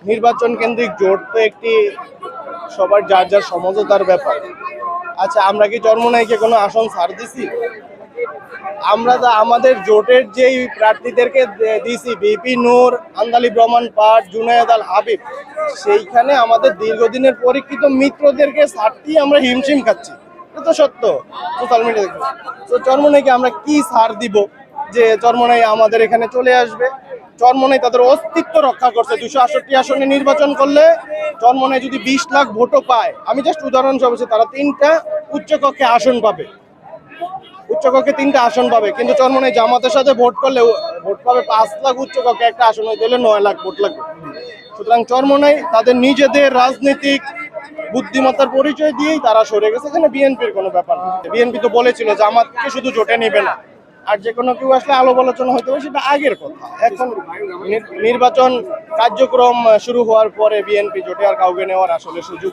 নির্বাচন কেন্দ্রিক জোট তো একটি সবার যার যার সমঝোতার ব্যাপার। আচ্ছা, আমরা কি চরমোনাইকে কোনো আসন ছাড় দিছি? আমরা তো আমাদের জোটের যেই প্রার্থীদেরকে দিছি, বিপি নূর, আন্দালিব রহমান পাট, জুনায়েদ আল হাবিব, সেইখানে আমাদের দীর্ঘদিনের পরীক্ষিত মিত্রদেরকে ছাড়তেই আমরা হিমশিম খাচ্ছি। এটা তো সত্য, সোশ্যাল মিডিয়া দেখে। তো চরমোনাইকে আমরা কি ছাড় দিব যে চরমোনাই আমাদের এখানে চলে আসবে? চরমোনাই তাদের অস্তিত্ব রক্ষা করছে। 268 আসনে নির্বাচন করলে চরমোনাই যদি 20 লাখ ভোটও পায়, আমি জাস্ট উদাহরণ সবছে, তারা 3টা উচ্চকক্ষে আসন পাবে, উচ্চকক্ষে 3টা আসন পাবে। কিন্তু চরমোনাই জামাতের সাথে ভোট করলে ভোট পাবে 5 লাখ, উচ্চকক্ষে একটা আসন হইতে হলে 9 লাখ ভোট লাগবে। সুতরাং চরমোনাই তাদের নিজেদের রাজনৈতিক বুদ্ধিমত্তার পরিচয় দিয়েই তারা সরে গেছে। এখানে বিএনপির কোনো ব্যাপার না। বিএনপি তো বলেছিল জামাতকে শুধু জোটে নিবে না, আর যে কোনো কেউ আসলে আলো আলোচনা হতে হবে, সেটা আগের কথা। এখন নির্বাচন কার্যক্রম শুরু হওয়ার পরে বিএনপি জোটে আর কাউকে নেওয়ার আসলে সুযোগ